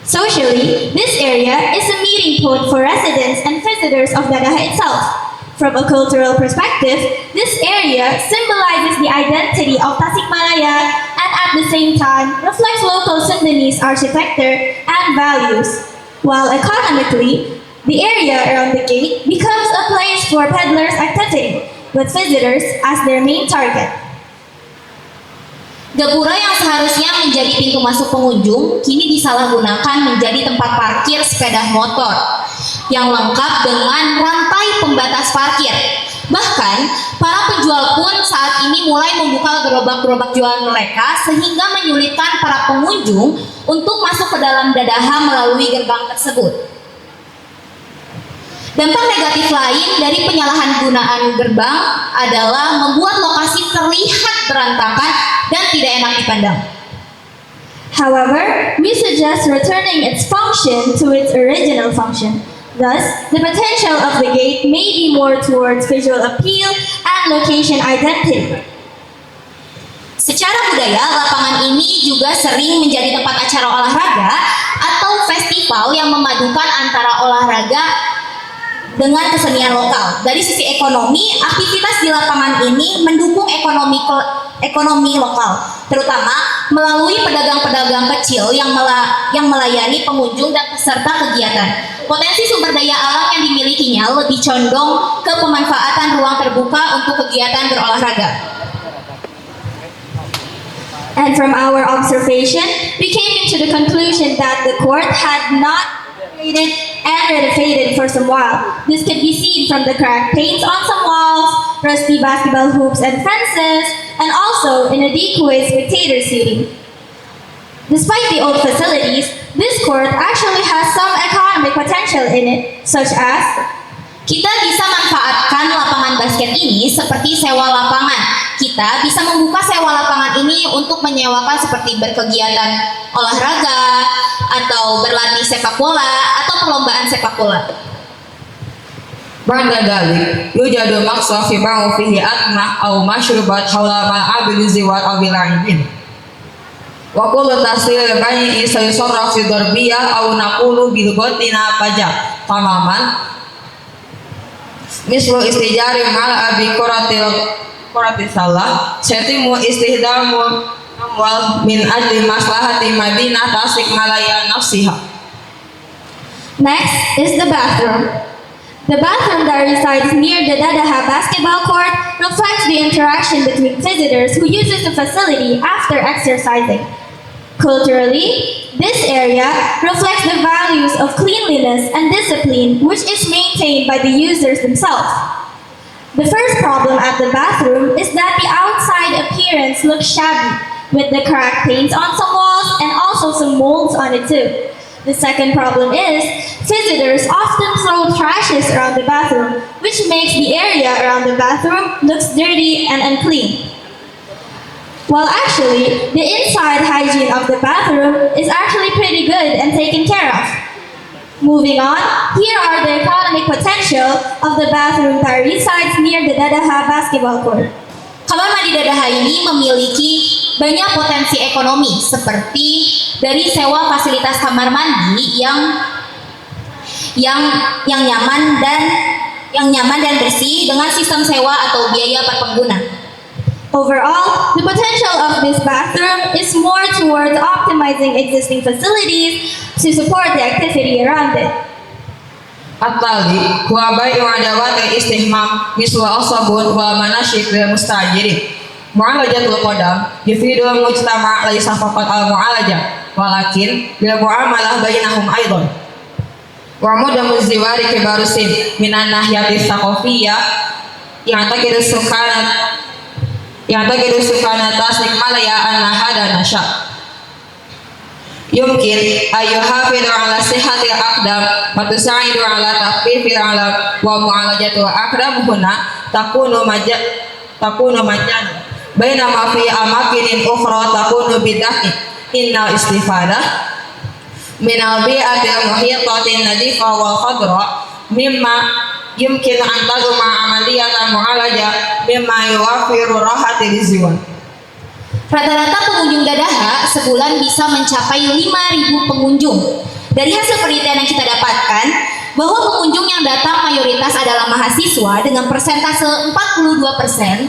Socially, this area is a meeting point for residents and visitors of Dadaha itself. From a cultural perspective, this area symbolizes the identity of Tasikmalaya and at the same time reflects local Sundanese architecture and values. While economically, the area around the gate becomes a place for peddlers activity, with visitors as their main target. Gapura yang seharusnya menjadi pintu masuk pengunjung kini disalahgunakan menjadi tempat parkir sepeda motor yang lengkap dengan rantai pembatas parkir. Bahkan, para penjual pun saat ini mulai membuka gerobak-gerobak jualan mereka sehingga menyulitkan para pengunjung untuk masuk ke dalam Dadaha melalui gerbang tersebut. Dampak negatif lain dari penyalahan gunaan gerbang adalah membuat lokasi terlihat berantakan dan tidak enak dipandang. However, we suggest returning its function to its original function. Thus, the potential of the gate may be more towards visual appeal and location identity. Secara budaya, lapangan ini juga sering menjadi tempat acara olahraga atau festival yang memadukan antara olahraga dengan kesenian lokal. Dari sisi ekonomi, aktivitas di lapangan ini mendukung ekonomi lokal, terutama melalui pedagang-pedagang kecil yang melayani pengunjung dan peserta kegiatan. Potensi sumber daya alam yang dimilikinya lebih condong ke pemanfaatan ruang terbuka untuk kegiatan berolahraga. And from our observation, we came into the conclusion that the court had not renovated and renovated for some while. This could be seen from the cracked paints on some walls, rusty basketball hoops and fences, and also inadequate spectator seating. Despite the old facilities, this court actually has some economic potential in it, such as kita bisa manfaatkan lapangan basket ini seperti sewa lapangan. Kita bisa membuka sewa lapangan ini untuk menyewakan seperti berkegiatan olahraga atau berlatih sepak bola atau perlombaan sepak bola. Ba'da dalik, yujadu maqsa fi ba'u fihi atmah aw mashrubat hawla ma'abil ziwat aw bil'aidin. Wa kullu tasil bai'i sayusarraf fi darbiyah aw naqulu bil gotina pajak tamaman mislu istijari mal abi quratil salah setimu istihdamu amwal min ajli maslahati madinah tasik malaya nafsiha. Next is the bathroom. The bathroom that resides near the Dadaha basketball court reflects the interaction between visitors who uses the facility after exercising. Culturally, this area reflects the values of cleanliness and discipline, which is maintained by the users themselves. The first problem at the bathroom is that the outside appearance looks shabby, with the cracked paint on some walls and also some molds on it too. The second problem is visitors often throw trashes around the bathroom, which makes the area around the bathroom looks dirty and unclean. While actually, the inside hygiene of the bathroom is actually pretty good and taken care of. Moving on, here are the economic potential of the bathroom that resides near the Dadaha basketball court. Kamar mandi Dadaha ini memiliki banyak potensi ekonomi seperti dari sewa fasilitas kamar mandi yang nyaman dan bersih dengan sistem sewa atau biaya per pengguna. Overall, the potential of this bathroom is more towards optimizing existing facilities to support the activity around it. At-tali huwa bai'u adawati istihmam mislu asabun wal manasyik lil mustajirin. Mu'alajatul qadam yufidul mujtama' laisa faqat al-mu'alajah walakin bil mu'amalah bainahum aidan. Wa mudamu ziwari kibarusin minan nahyati thaqafiyah yang takidu sukana tasnik malaya annaha dan nasya. Yumkin ayyuhafidu ala sihatil aqdam wa tusa'idu ala taqfifil alam wa mu'alajatu aqdam huna takunu majjan bainama fi amakinin ukhra takunu bid'ah inna istifadah min al-bi'atil muhitatin nadifa wal khadra mimma yumkin an taduma amaliyatan mu'alajah mimma yuwafiru rahatil ziwan. Rata-rata pengunjung Dadaha sebulan bisa mencapai 5.000 pengunjung. Dari hasil penelitian yang kita dapatkan, bahwa pengunjung yang datang mayoritas adalah mahasiswa dengan persentase 42%,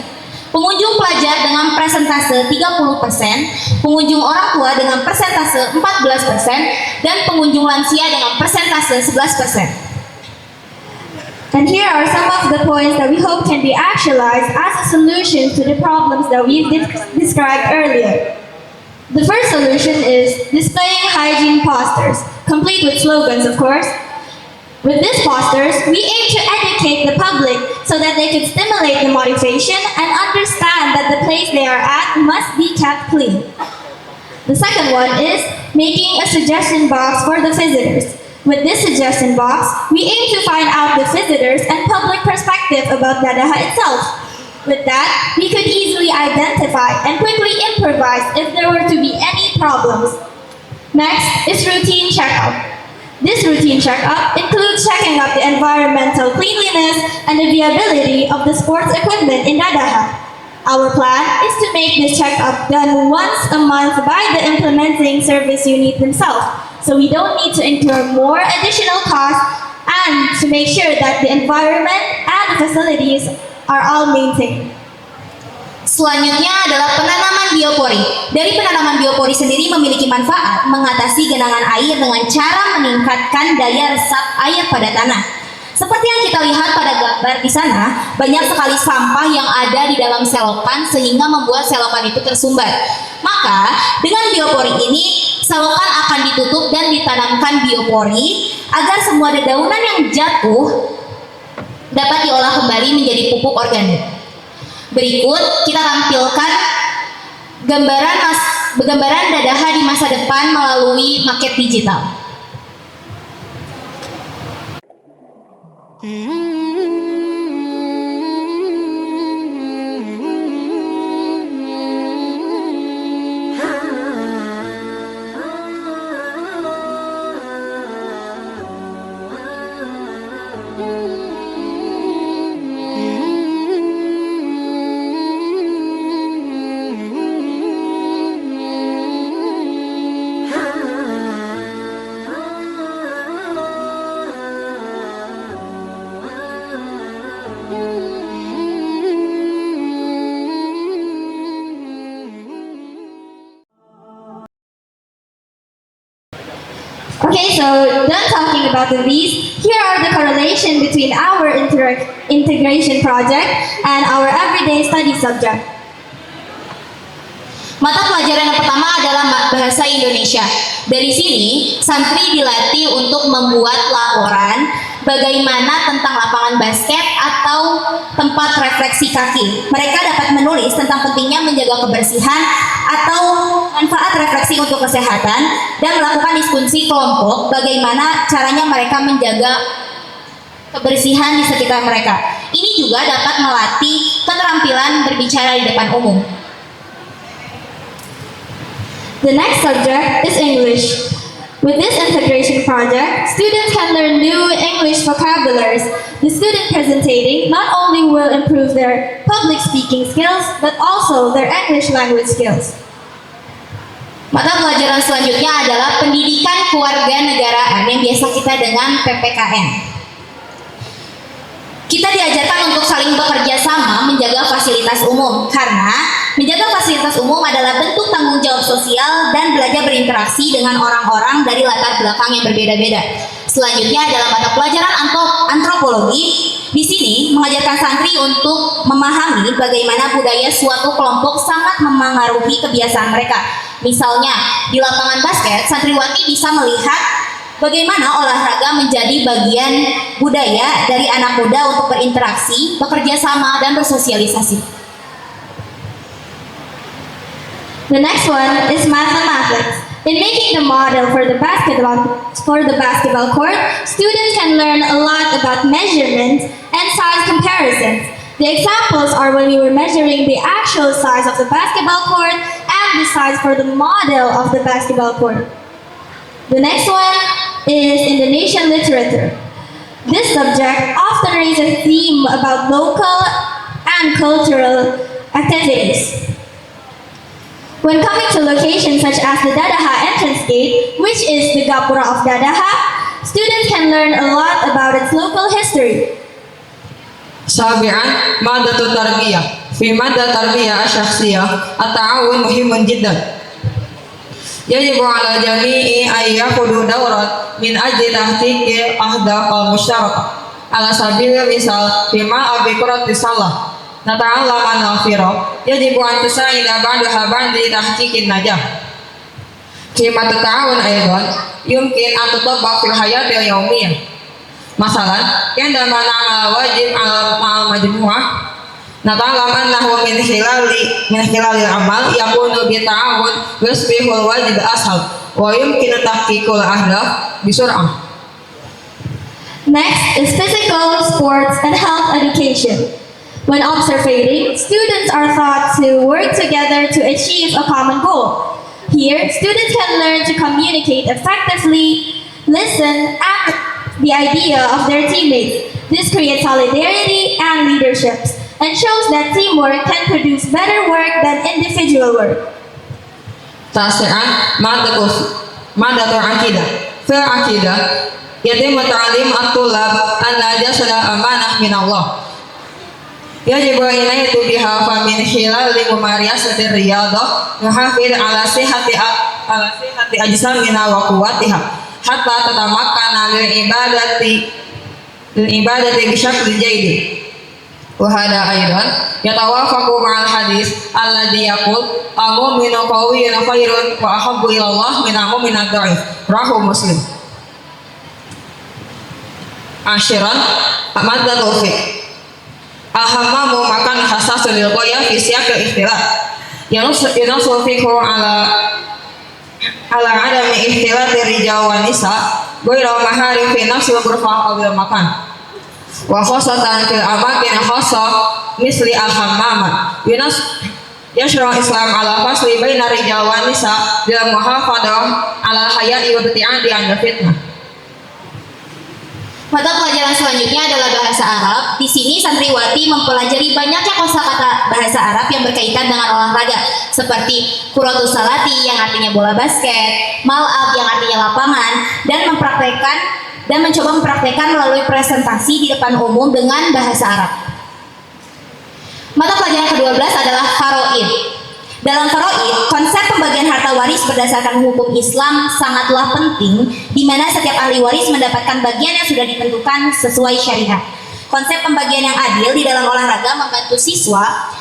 pengunjung pelajar dengan persentase 30%, pengunjung orang tua dengan persentase 14%, dan pengunjung lansia dengan persentase 11%. And here are some of the points that we hope can be actualized as a solution to the problems that we've described earlier. The first solution is displaying hygiene posters, complete with slogans, of course. With these posters, we aim to educate the public so that they can stimulate the motivation and understand that the place they are at must be kept clean. The second one is making a suggestion box for the visitors. With this suggestion box, we aim to find out the visitors and public perspective about Dadaha itself. With that, we could easily identify and quickly improvise if there were to be any problems. Next is routine checkup. This routine checkup includes checking up the environmental cleanliness and the viability of the sports equipment in Dadaha. Our plan is to make this checkup done once a month by the implementing service unit themselves, so we don't need to incur more additional costs and to make sure that the environment and the facilities are all maintained. Selanjutnya adalah penanaman biopori. Dari penanaman biopori sendiri memiliki manfaat mengatasi genangan air dengan cara meningkatkan daya resap air pada tanah. Seperti yang kita lihat pada gambar di sana, banyak sekali sampah yang ada di dalam selokan sehingga membuat selokan itu tersumbat. Maka dengan biopori ini, selokan akan ditutup dan ditanamkan biopori agar semua dedaunan yang jatuh dapat diolah kembali menjadi pupuk organik. Berikut kita tampilkan gambaran Dadaha di masa depan melalui maket digital. Okay, so done talking about the V's, here are the correlation between our integration project and our everyday study subject. Mata pelajaran yang pertama adalah bahasa Indonesia. Dari sini, santri dilatih untuk membuat laporan bagaimana tentang lapangan basket atau tempat refleksi kaki. Mereka dapat menulis tentang pentingnya menjaga kebersihan atau manfaat refleksi untuk kesehatan dan melakukan diskusi kelompok bagaimana caranya mereka menjaga kebersihan di sekitar mereka. Ini juga dapat melatih keterampilan berbicara di depan umum. The next subject is English. With this integration project, students can learn new English vocabularies. The student presenting not only will improve their public speaking skills, but also their English language skills. Mata pelajaran selanjutnya adalah pendidikan kewarganegaraan yang biasa kita dengan PPKN. Kita diajarkan untuk saling bekerja sama menjaga fasilitas umum, karena menjaga fasilitas umum adalah bentuk tanggung jawab sosial dan belajar berinteraksi dengan orang-orang dari latar belakang yang berbeda-beda. Selanjutnya adalah mata pelajaran antropologi. Di sini mengajarkan santri untuk memahami bagaimana budaya suatu kelompok sangat memengaruhi kebiasaan mereka. Misalnya, di lapangan basket, santriwati bisa melihat bagaimana olahraga menjadi bagian budaya dari anak muda untuk berinteraksi, bekerja sama, dan bersosialisasi. The next one is mathematics. In making the model for the basketball court, students can learn a lot about measurements and size comparisons. The examples are when we were measuring the actual size of the basketball court and the size for the model of the basketball court. The next one is Indonesian literature. This subject often raises a theme about local and cultural activities. When coming to locations such as the Dadaha entrance gate, which is the Gapura of Dadaha, students can learn a lot about its local history. سابعا مادة التربية في مادة التربية الشخصية التعاون مهم جدا يجب على جميع أن يأخذوا دورا من أجل تحقيق أهداف المشتركة على سبيل المثال في ملعب كرة السلة نتعلم أن الفرق يجب أن تساعد بعضها بعض لتحقيق النجاح كلمة التعاون أيضا يمكن أن تطبق في الحياة اليومية مثلا عندما نعمل واجب على المجموعة نتعلم أنه من خلال العمل يكون بالتعاون ويصبح الواجب أسهل ويمكن تحقيق الأهداف بسرعة. Next is physical, sports, and health education. When observing, students are taught to work together to achieve a common goal. Here, students can learn to communicate effectively, listen, and the idea of their teammates. This creates solidarity and leaderships, and shows that teamwork can produce better work than individual work. تاسعا مادة العقيدة في العقيدة Yatim ta'lim at-tulab anna jasada amanah min Allah. Yajibu inayatu biha fa min hilal li mumariyasati riyadah yuhafid ala sihhati ajsamina wa quwwatiha hatta tatamakkana lil ibadati bi syaklin jayyid. Wa hada aidan yatawafaqu ma'al hadis alladhi yaqul al-mu'minu qawiyyun khairun wa ahabbu ila Allah min al-mu'min ad-dha'if. Rawahu Muslim. Ashiran maddatul fiqh ahamamu makan hasasul lil qaya fi siyaqil ikhtilaf yanasul fiqhu ala adami ikhtilaf rijal wa nisa ghairu mahari fi nafsil ghurfa aw bil makan wa khassatan fil amakin khassa misli al-hammam yashra Islam ala fasli baina rijal wa nisa bil muhafadah ala hayati wa ibtiadi an fitnah. Mata pelajaran selanjutnya adalah bahasa Arab. Di sini santriwati mempelajari banyaknya kosakata bahasa Arab yang berkaitan dengan olahraga, seperti kuratus salati yang artinya bola basket, mal'ab yang artinya lapangan, dan mencoba mempraktekkan melalui presentasi di depan umum dengan bahasa Arab. Mata pelajaran ke-12 adalah faraid. Dalam faraid, konsep pembagian harta waris berdasarkan hukum Islam sangatlah penting, di mana setiap ahli waris mendapatkan bagian yang sudah ditentukan sesuai syariat. Konsep pembagian yang adil di dalam olahraga membantu siswa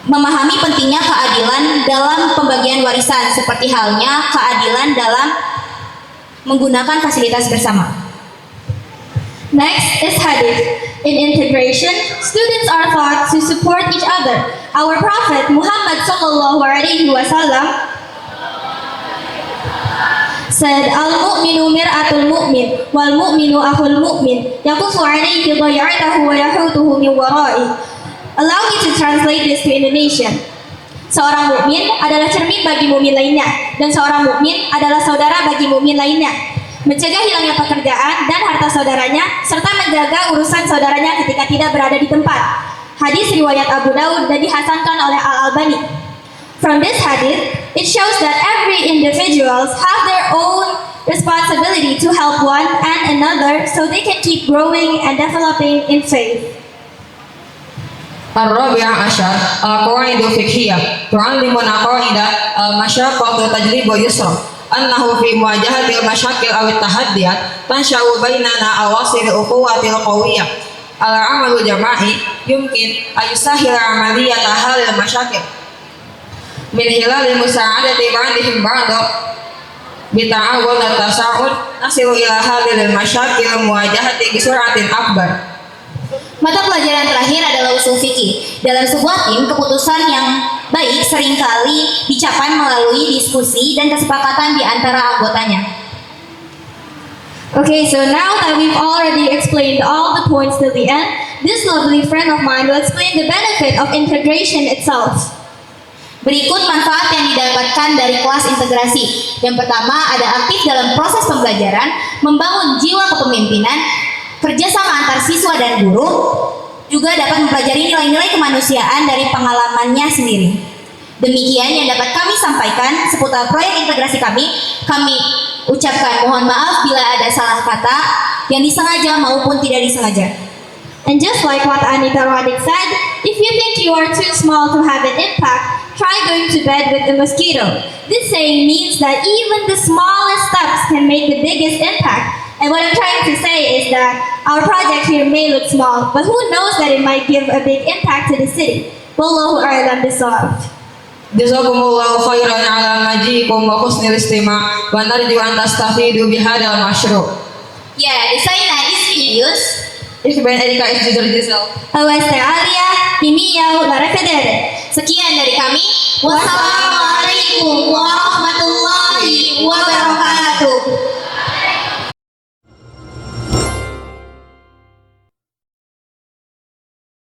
memahami pentingnya keadilan dalam pembagian warisan, seperti halnya keadilan dalam menggunakan fasilitas bersama. Next is hadith. In integration, students are taught to support each other. Our Prophet Muhammad sallallahu alaihi wasallam said, "Al-mu'minu mir'atul mu'min, wal mu'minu akhul mu'min, yaqufu alayhi dhay'atahu wa yahutuhu min wara'i." Allow me to translate this to Indonesian. Seorang mukmin adalah cermin bagi mukmin lainnya, dan seorang mukmin adalah saudara bagi mukmin lainnya. Mencegah hilangnya pekerjaan dan harta saudaranya, serta menjaga urusan saudaranya ketika tidak berada di tempat. Hadis riwayat Abu Daud dan dihasankan oleh Al-Albani. From this hadith, it shows that every individuals have their own responsibility to help one and another so they can keep growing and developing in faith. Ar-Rabi'ah Asyar Al-Qawaidul Fiqhiyah Tu'allimuna qawaidah al-masyaqqatu tajlibu yusra annahu fi muwajahatil masyaqqil awit tahaddiyat tansha'u bainana awasil ukhuwatil qawiyyah al-amalu jama'i yumkin ayusahila amaliyata halil masyaqqil min hilalil musa'adati ba'dihim ba'da bita'awun dan tasa'ud nasilu ila halil masyaqqil muwajahati bisur'atin akbar. Mata pelajaran terakhir adalah usul fikih. Dalam sebuah tim, keputusan yang baik seringkali dicapai melalui diskusi dan kesepakatan di antara anggotanya. Okay, so now that we've already explained all the points till the end, this lovely friend of mine will explain the benefit of integration itself. Berikut manfaat yang didapatkan dari kelas integrasi. Yang pertama, ada aktif dalam proses pembelajaran, membangun jiwa kepemimpinan, kerjasama antar siswa dan guru, juga dapat mempelajari nilai-nilai kemanusiaan dari pengalamannya sendiri. Demikian yang dapat kami sampaikan seputar proyek integrasi kami. Kami ucapkan mohon maaf bila ada salah kata yang disengaja maupun tidak disengaja. And just like what Anita Roddick said, if you think you are too small to have an impact, try going to bed with a mosquito. This saying means that even the smallest steps can make the biggest impact. And what I'm trying to say is that our project here may look small, but who knows that it might give a big impact to the city. Wallahu a'lam bishawab. Jazakumullahu khairan ala majikum wa husnil istima' wa narju an tastafidu bihadzal masyru'. Ya, desainnya is videos. Ich bin Erika Isjidurjisel. Aweste Alia, Mimia, Lara Federe. Sekian dari kami. Wassalamualaikum warahmatullahi wabarakatuh.